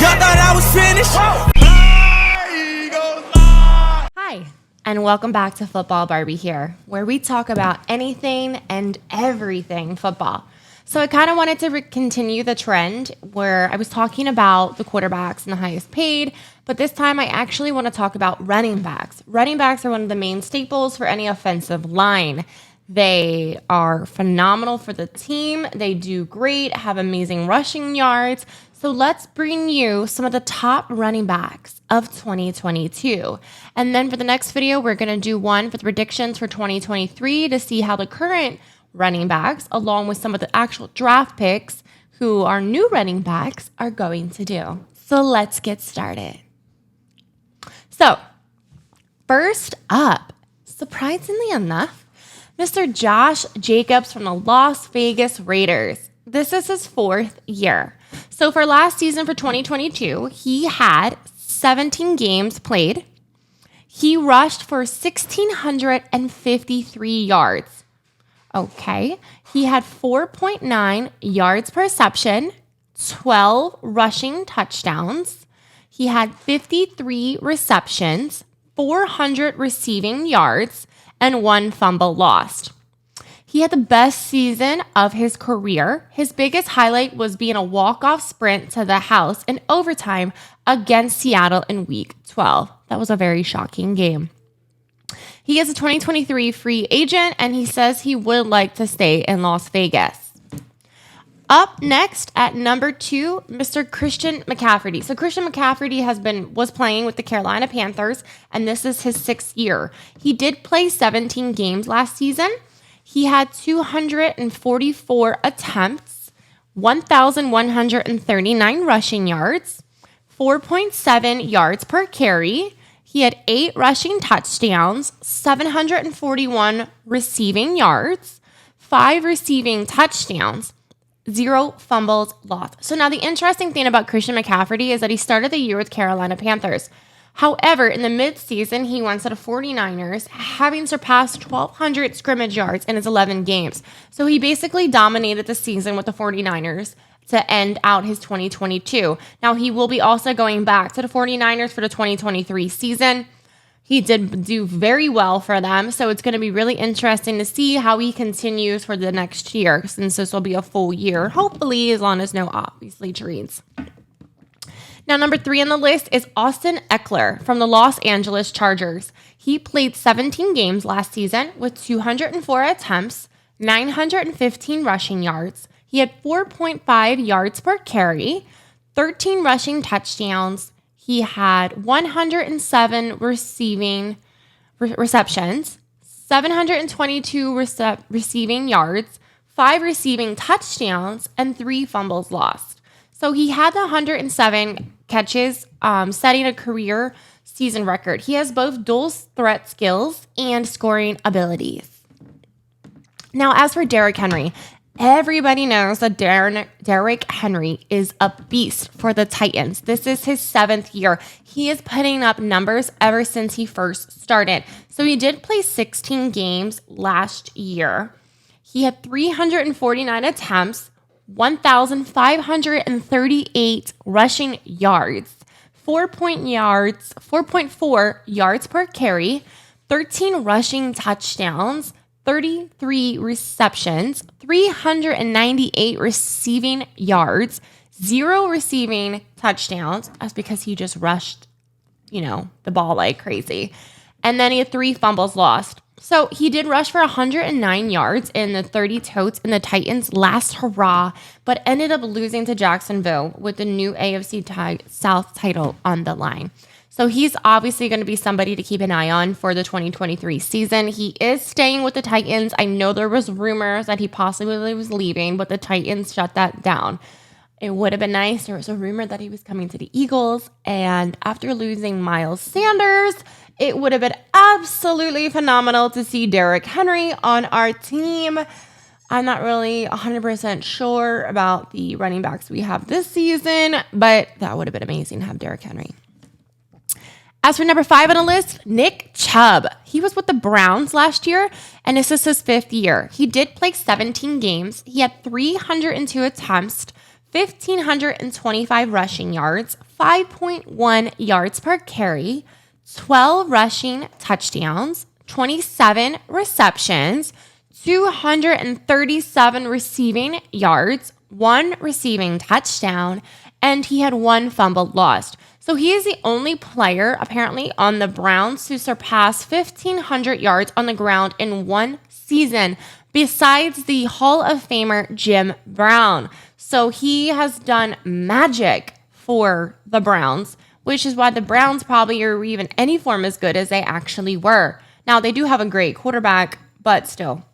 Y'all thought I was finished? Hi, and welcome back to Football Barbie here, where we talk about anything and everything football. So I kind of wanted to continue the trend where I was talking about the quarterbacks and the highest paid, but this time I actually want to talk about running backs. Running backs are one of the main staples for any offensive line. They are phenomenal for the team. They do great, have amazing rushing yards. So let's bring you some of the top running backs of 2022. And then for the next video, we're going to do one for the predictions for 2023 to see how the current running backs, along with some of the actual draft picks who are new running backs, are going to do. So let's get started. So first up, surprisingly enough, Mr. Josh Jacobs from the Las Vegas Raiders. This is his fourth year. So for last season for 2022, he had 17 games played. He rushed for 1,653 yards. Okay. He had 4.9 yards per reception, 12 rushing touchdowns. He had 53 receptions, 400 receiving yards, and 1 fumble lost. He had the best season of his career. His biggest highlight was being a walk-off sprint to the house in overtime against Seattle in Week 12. That was a very shocking game. He is a 2023 free agent, and he says he would like to stay in Las Vegas. Up next at number 2, Mr. Christian McCaffery. So Christian McCaffery was playing with the Carolina Panthers, and this is his 6th year. He did play 17 games last season. He had 244 attempts, 1,139 rushing yards, 4.7 yards per carry. He had 8 rushing touchdowns, 741 receiving yards, 5 receiving touchdowns, 0 fumbles lost. So now the interesting thing about Christian McCaffrey is that he started the year with Carolina Panthers. However, in the midseason, he went to the 49ers, having surpassed 1,200 scrimmage yards in his 11 games. So he basically dominated the season with the 49ers to end out his 2022. Now, he will be also going back to the 49ers for the 2023 season. He did do very well for them, so it's going to be really interesting to see how he continues for the next year, since this will be a full year, hopefully, as long as no obviously trades. Now, number 3 on the list is Austin Ekeler from the Los Angeles Chargers. He played 17 games last season with 204 attempts, 915 rushing yards. He had 4.5 yards per carry, 13 rushing touchdowns. He had 107 receiving receptions, 722 receiving yards, 5 receiving touchdowns, and 3 fumbles lost. So he had the 107 catches, setting a career season record. He has both dual threat skills and scoring abilities. Now, as for Derrick Henry, everybody knows that Derrick Henry is a beast for the Titans. This is his 7th year. He is putting up numbers ever since he first started. So he did play 16 games last year. He had 349 attempts, 1,538 rushing yards, 4.4 yards per carry, 13 rushing touchdowns, 33 receptions, 398 receiving yards, 0 receiving touchdowns. That's because he just rushed, the ball like crazy. And then he had 3 fumbles lost. So he did rush for 109 yards in the 30 totes in the Titans' last hurrah, but ended up losing to Jacksonville with the new AFC South title on the line. So he's obviously going to be somebody to keep an eye on for the 2023 season. He is staying with the Titans. I know there was rumors that he possibly was leaving, but the Titans shut that down. It would have been nice. There was a rumor that he was coming to the Eagles, and after losing Miles Sanders, it would have been absolutely phenomenal to see Derrick Henry on our team. I'm not really 100% sure about the running backs we have this season, but that would have been amazing to have Derrick Henry. As for number 5 on the list, Nick Chubb. He was with the Browns last year, and this is his 5th year. He did play 17 games. He had 302 attempts, 1,525 rushing yards, 5.1 yards per carry, 12 rushing touchdowns, 27 receptions, 237 receiving yards, 1 receiving touchdown, and he had 1 fumble lost. So he is the only player apparently on the Browns who surpassed 1,500 yards on the ground in one season, besides the Hall of Famer Jim Brown. So he has done magic for the Browns, which is why the Browns probably are even any form as good as they actually were. Now, they do have a great quarterback, but still.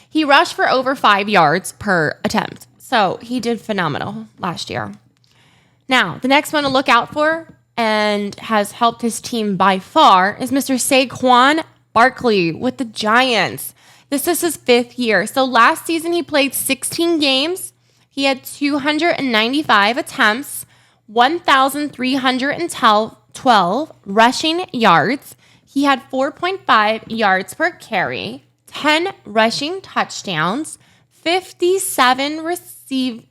He rushed for over 5 yards per attempt. So he did phenomenal last year. Now, the next one to look out for and has helped his team by far is Mr. Saquon Barkley with the Giants. This is his 5th year. So last season he played 16 games. He had 295 attempts, 1,312 rushing yards. He had 4.5 yards per carry, 10 rushing touchdowns, 57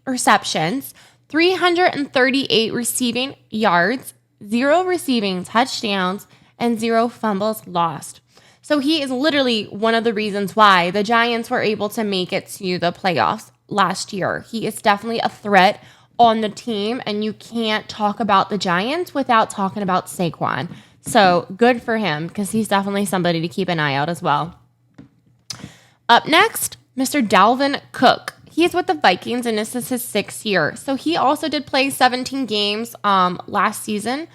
receptions, 338 receiving yards, 0 receiving touchdowns, and 0 fumbles lost. So he is literally one of the reasons why the Giants were able to make it to the playoffs last year. He is definitely a threat on the team, and you can't talk about the Giants without talking about Saquon. So good for him, because he's definitely somebody to keep an eye out as well. Up next, Mr. Dalvin Cook. He's with the Vikings, and this is his 6th year. So he also did play 17 games last season.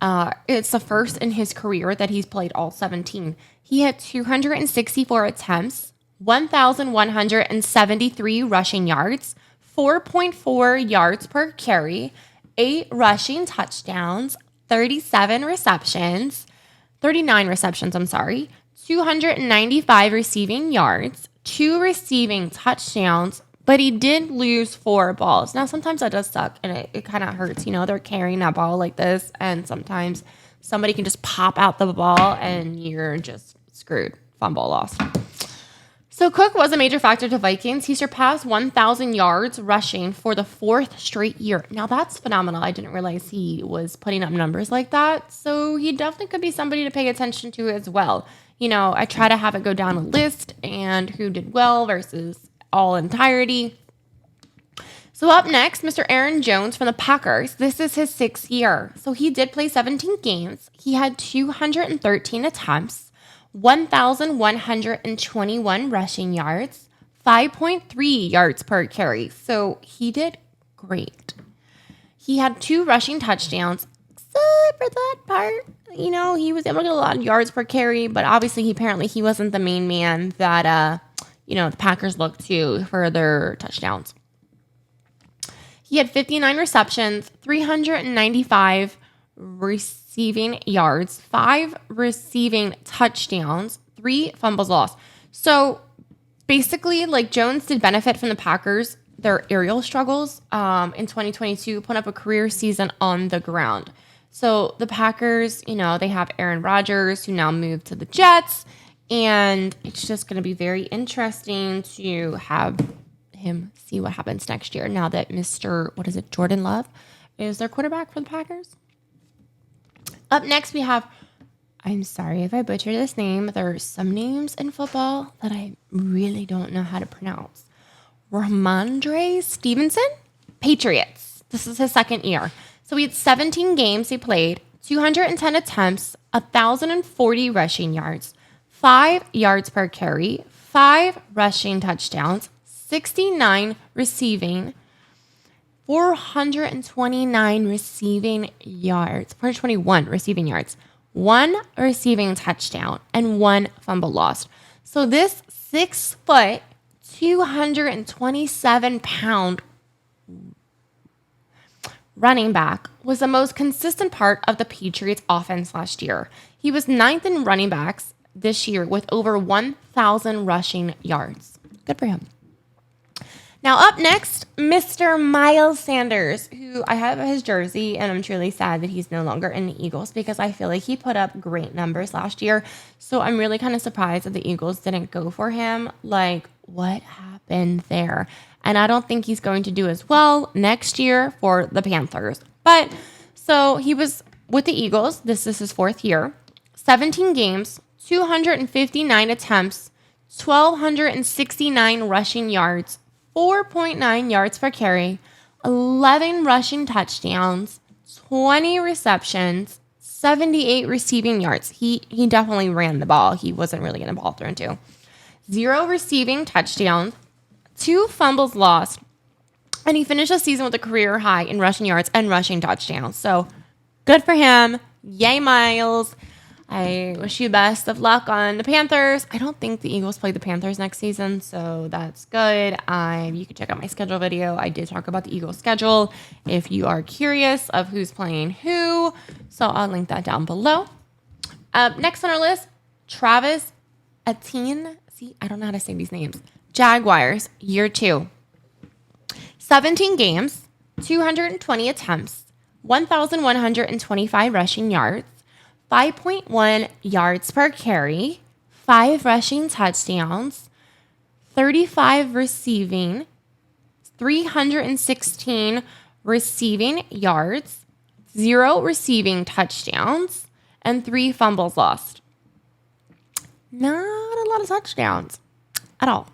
It's the first in his career that he's played all 17. He had 264 attempts, 1,173 rushing yards, 4.4 yards per carry, 8 rushing touchdowns, 39 receptions, 295 receiving yards, 2 receiving touchdowns, but he did lose 4 balls. Now, sometimes that does suck, and it kind of hurts. You know, they're carrying that ball like this, and sometimes somebody can just pop out the ball, and you're just screwed. Fumble lost. So Cook was a major factor to Vikings. He surpassed 1,000 yards rushing for the 4th straight year. Now, that's phenomenal. I didn't realize he was putting up numbers like that. So he definitely could be somebody to pay attention to as well. You know, I try to have it go down a list and who did well versus all entirety. So up next, Mr. Aaron Jones from the Packers. This is his 6th year. So he did play 17 games. He had 213 attempts, 1,121 rushing yards, 5.3 yards per carry. So he did great. He had 2 rushing touchdowns, except for that part. You know, he was able to get a lot of yards per carry, but obviously he wasn't the main man that, the Packers looked to for their touchdowns. He had 59 receptions, 395 receiving yards, 5 receiving touchdowns, 3 fumbles lost. So basically, like, Jones did benefit from the Packers, their aerial struggles in 2022, put up a career season on the ground. So the Packers, they have Aaron Rodgers, who now moved to the Jets, and it's just going to be very interesting to have him see what happens next year now that Jordan Love is their quarterback for the Packers. Up next, we have, I'm sorry if I butchered this name, there's some names in football that I really don't know how to pronounce. Ramondre Stevenson, Patriots. This is his 2nd year. So he had 17 games he played, 210 attempts, 1,040 rushing yards, 5 yards per carry, 5 rushing touchdowns, 69 receiving, 421 receiving yards, 1 receiving touchdown, and 1 fumble lost. So this 6-foot, 227-pound running back was the most consistent part of the Patriots offense last year. He was 9th in running backs this year with over 1,000 rushing yards. Good for him. Now up next, Mr. Miles Sanders, who I have his jersey, and I'm truly sad that he's no longer in the Eagles because I feel like he put up great numbers last year. So I'm really kind of surprised that the Eagles didn't go for him like what happened there. And I don't think he's going to do as well next year for the Panthers. But so he was with the Eagles. This is his 4th year. 17 games, 259 attempts, 1,269 rushing yards, 4.9 yards per carry, 11 rushing touchdowns, 20 receptions, 78 receiving yards. He definitely ran the ball. He wasn't really getting the ball thrown to. 0 receiving touchdowns, 2 fumbles lost, and he finished the season with a career high in rushing yards and rushing touchdowns. So good for him. Yay, Miles. I wish you best of luck on the Panthers. I don't think the Eagles play the Panthers next season, so that's good. You can check out my schedule video. I did talk about the Eagles schedule if you are curious of who's playing who. So I'll link that down below. Next on our list, Travis Etienne. See, I don't know how to say these names. Jaguars, year 2. 17 games, 220 attempts, 1,125 rushing yards, 5.1 yards per carry, 5 rushing touchdowns, 35 receiving, 316 receiving yards, 0 receiving touchdowns, and 3 fumbles lost. Not a lot of touchdowns at all.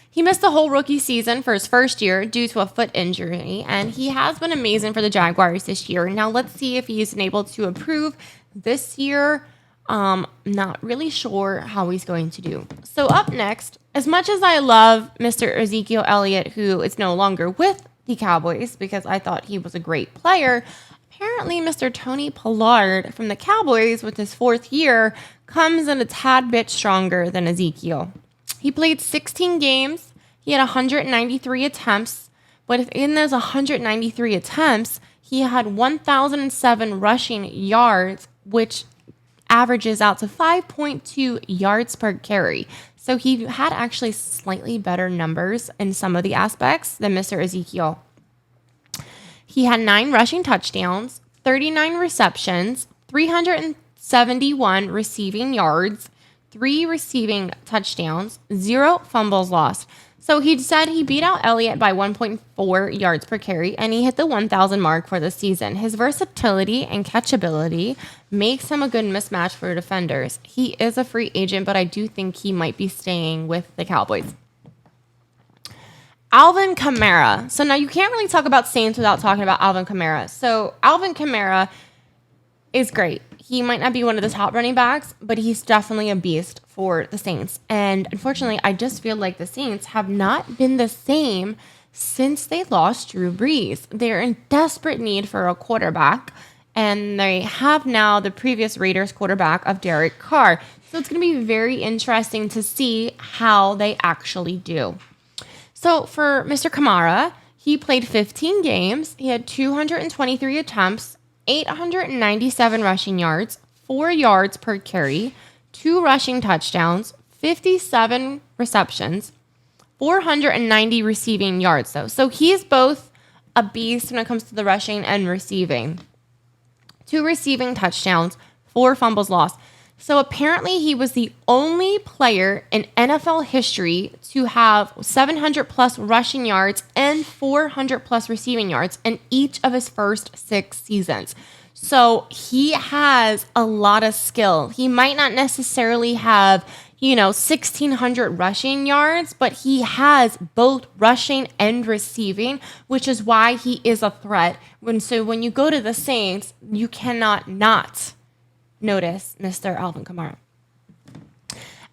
He missed the whole rookie season for his first year due to a foot injury, and he has been amazing for the Jaguars this year. Now, let's see if he's been able to improve this year. Not really sure how he's going to do. So up next, as much as I love Mr. Ezekiel Elliott, who is no longer with the Cowboys because I thought he was a great player, apparently Mr. Tony Pollard from the Cowboys with his 4th year comes in a tad bit stronger than Ezekiel. He played 16 games. He had 193 attempts. But if in those 193 attempts, he had 1,007 rushing yards, which averages out to 5.2 yards per carry. So he had actually slightly better numbers in some of the aspects than Mr. Ezekiel. He had 9 rushing touchdowns, 39 receptions, 371 receiving yards, 3 receiving touchdowns, 0 fumbles lost. So he said he beat out Elliott by 1.4 yards per carry, and he hit the 1,000 mark for the season. His versatility and catchability makes him a good mismatch for defenders. He is a free agent, but I do think he might be staying with the Cowboys. Alvin Kamara. So now you can't really talk about Saints without talking about Alvin Kamara. So Alvin Kamara is great. He might not be one of the top running backs, but he's definitely a beast for the Saints. And unfortunately, I just feel like the Saints have not been the same since they lost Drew Brees. They're in desperate need for a quarterback, and they have now the previous Raiders quarterback of Derek Carr. So it's going to be very interesting to see how they actually do. So for Mr. Kamara, he played 15 games. He had 223 attempts, 897 rushing yards, 4 yards per carry, 2 rushing touchdowns, 57 receptions, 490 receiving yards, though. So he's both a beast when it comes to the rushing and receiving. 2 receiving touchdowns, 4 fumbles lost. So apparently he was the only player in NFL history to have 700 plus rushing yards and 400 plus receiving yards in each of his first 6 seasons. So he has a lot of skill. He might not necessarily have, 1,600 rushing yards, but he has both rushing and receiving, which is why he is a threat. So when you go to the Saints, you cannot not notice Mr. Alvin Kamara.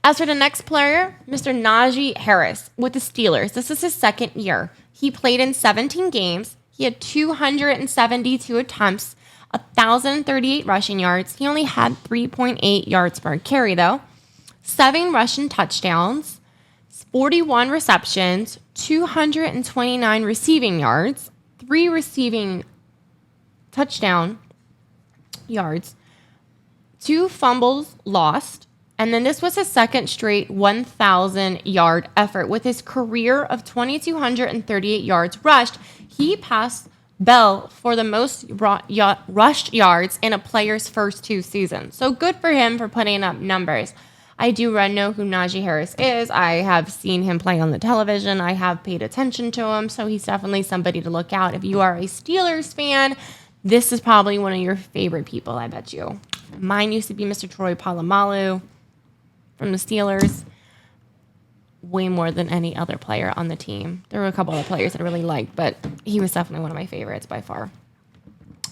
As for the next player, Mr. Naji Harris with the Steelers. This is his 2nd year. He played in 17 games. He had 272 attempts, 1,038 rushing yards. He only had 3.8 yards per carry, though. 7 rushing touchdowns, 41 receptions, 229 receiving yards, 3 receiving touchdown yards, 2 fumbles lost, and then this was his 2nd straight 1,000-yard effort. With his career of 2,238 yards rushed, he passed Bell for the most rushed yards in a player's first 2 seasons. So good for him for putting up numbers. I do know who Naji Harris is. I have seen him play on the television. I have paid attention to him, so he's definitely somebody to look out. If you are a Steelers fan, this is probably one of your favorite people, I bet you. Mine used to be Mr. Troy Polamalu from the Steelers. Way more than any other player on the team. There were a couple other players that I really liked, but he was definitely one of my favorites by far.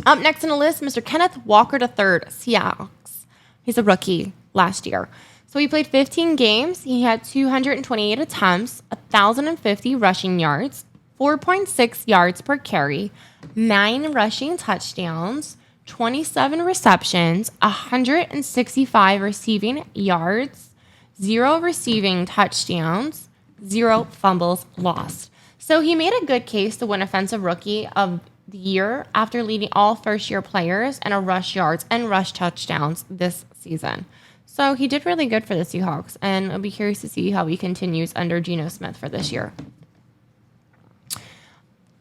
Up next on the list, Mr. Kenneth Walker III, Seahawks. He's a rookie last year. So he played 15 games. He had 228 attempts, 1,050 rushing yards, 4.6 yards per carry, 9 rushing touchdowns, 27 receptions, 165 receiving yards, 0 receiving touchdowns, 0 fumbles lost. So he made a good case to win Offensive Rookie of the Year after leading all first-year players in a rush yards and rush touchdowns this season. So he did really good for the Seahawks, and I'll be curious to see how he continues under Geno Smith for this year.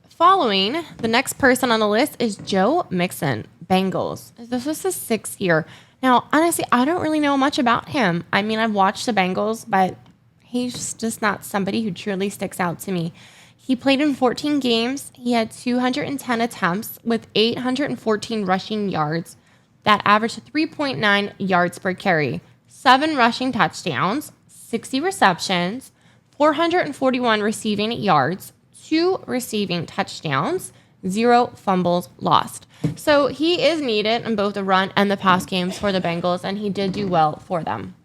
Following, the next person on the list is Joe Mixon, Bengals. This was his 6th year. Now, honestly, I don't really know much about him. I mean, I've watched the Bengals, but he's just not somebody who truly sticks out to me. He played in 14 games. He had 210 attempts with 814 rushing yards. That averaged 3.9 yards per carry, 7 rushing touchdowns, 60 receptions, 441 receiving yards, 2 receiving touchdowns, 0 fumbles lost. So he is needed in both the run and the pass games for the Bengals, and he did do well for them.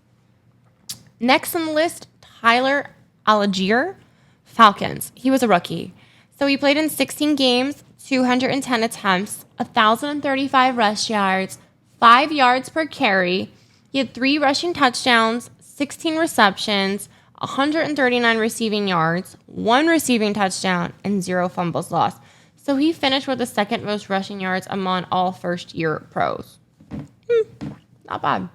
Next on the list, Tyler Algier, Falcons. He was a rookie. So he played in 16 games, 210 attempts, 1,035 rush yards, 5 yards per carry. He had 3 rushing touchdowns, 16 receptions, 139 receiving yards, 1 receiving touchdown, and 0 fumbles lost. So he finished with the second most rushing yards among all first-year pros. Not bad.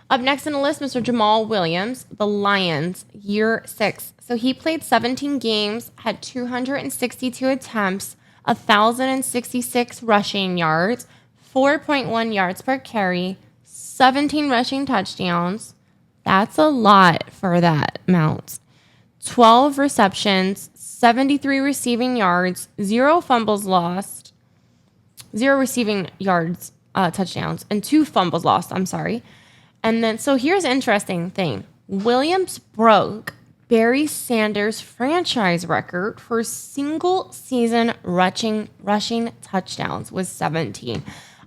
Up next on the list, Mr. Jamal Williams, the Lions, year 6. So he played 17 games, had 262 attempts, 1,066 rushing yards, 4.1 yards per carry, 17 rushing touchdowns. That's a lot for that amount. 12 receptions, 73 receiving yards, 0 fumbles lost, 0 receiving yards, touchdowns, and 2 fumbles lost. And then, so here's an interesting thing. Williams broke Barry Sanders' franchise record for single season rushing touchdowns with 17.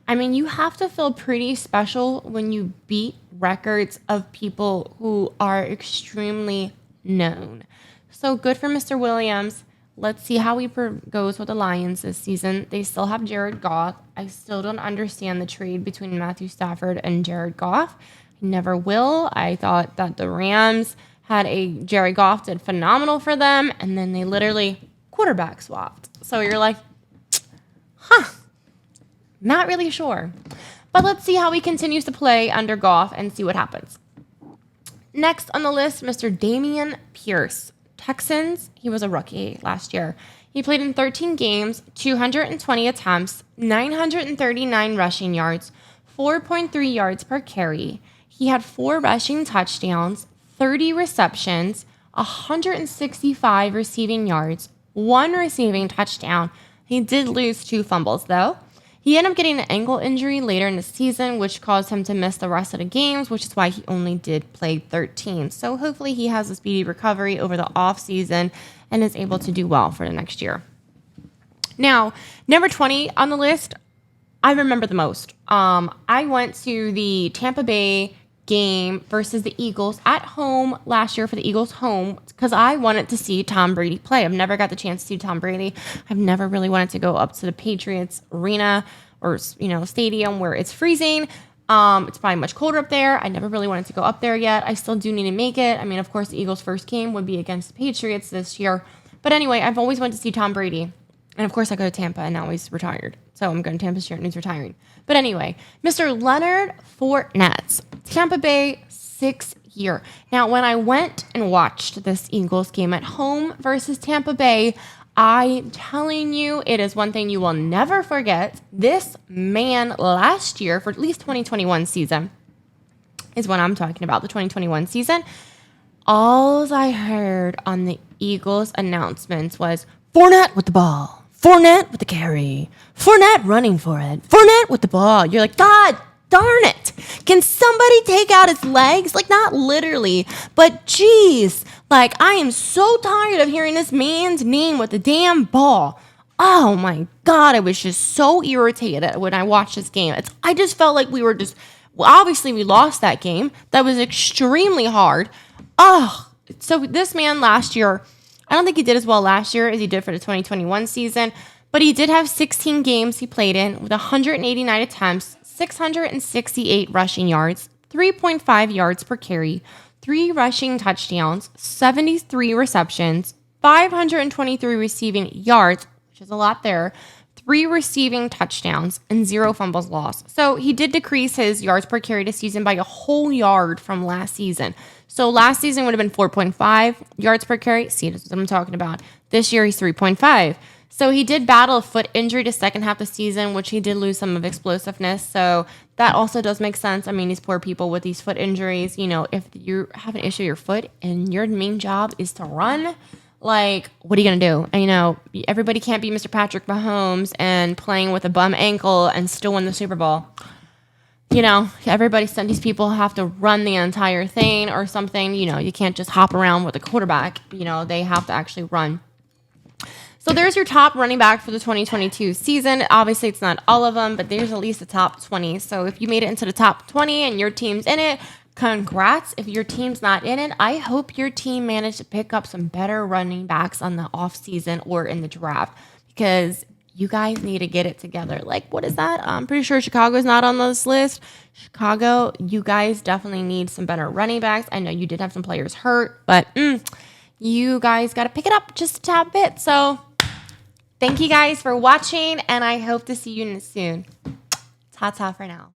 I mean, you have to feel pretty special when you beat records of people who are extremely known. So good for Mr. Williams. Let's see how he goes with the Lions this season. They still have Jared Goff. I still don't understand the trade between Matthew Stafford and Jared Goff. I never will. I thought that the Rams had a Jared Goff did phenomenal for them, and then they literally quarterback swapped. So you're like, not really sure. But let's see how he continues to play under Goff and see what happens. Next on the list, Mr. Damien Pierce, Texans. He was a rookie last year. He played in 13 games, 220 attempts, 939 rushing yards, 4.3 yards per carry. He had 4 rushing touchdowns, 30 receptions, 165 receiving yards, 1 receiving touchdown. He did lose 2 fumbles, though. He ended up getting an ankle injury later in the season, which caused him to miss the rest of the games, which is why he only did play 13. So hopefully he has a speedy recovery over the offseason and is able to do well for the next year. Now, number 20 on the list, I remember the most. I went to the Tampa Bay game versus the Eagles at home last year for the Eagles home because I wanted to see Tom Brady play. I've never got the chance to see Tom Brady. I've never really wanted to go up to the Patriots arena or stadium where it's freezing. It's probably much colder up there. I never really wanted to go up there yet. I still do need to make it. I mean, of course, the Eagles' first game would be against the Patriots this year. But anyway, I've always wanted to see Tom Brady. And of course, I go to Tampa, and now he's retired. So I'm going to Tampa this year, and he's retiring. But anyway, Mr. Leonard Fournette, Tampa Bay, 6th year. Now, when I went and watched this Eagles game at home versus Tampa Bay, I'm telling you, it is one thing you will never forget. This man last year, for at least 2021 season, is what I'm talking about, the 2021 season. All I heard on the Eagles announcements was Fournette with the ball, Fournette with the carry, Fournette running for it, Fournette with the ball. You're like, God darn it. Can somebody take out his legs? Like, not literally, but geez. Like, I am so tired of hearing this man's name with the damn ball. Oh my God, I was just so irritated when I watched this game. I just felt like we were just, well, obviously we lost that game. That was extremely hard. Oh, so this man last year, I don't think he did as well last year as he did for the 2021 season, but he did have 16 games he played in with 189 attempts, 668 rushing yards, 3.5 yards per carry, 3 rushing touchdowns, 73 receptions, 523 receiving yards, which is a lot there, 3 receiving touchdowns, and 0 fumbles lost. So he did decrease his yards per carry this season by a whole yard from last season. So last season would have been 4.5 yards per carry. See, that's what I'm talking about. This year he's 3.5. So he did battle a foot injury the second half of the season, which he did lose some of explosiveness. So that also does make sense. I mean, these poor people with these foot injuries, if you have an issue with your foot and your main job is to run, like, what are you going to do? And, everybody can't be Mr. Patrick Mahomes and playing with a bum ankle and still win the Super Bowl. These people have to run the entire thing or something. You can't just hop around with a quarterback. They have to actually run. So there's your top running back for the 2022 season. Obviously, it's not all of them, but there's at least the top 20. So if you made it into the top 20 and your team's in it, congrats. If your team's not in it, I hope your team managed to pick up some better running backs on the offseason or in the draft, because you guys need to get it together. Like, what is that? I'm pretty sure Chicago's not on this list. Chicago, you guys definitely need some better running backs. I know you did have some players hurt, but you guys got to pick it up just a tad bit. So thank you guys for watching, and I hope to see you soon. Ta-ta for now.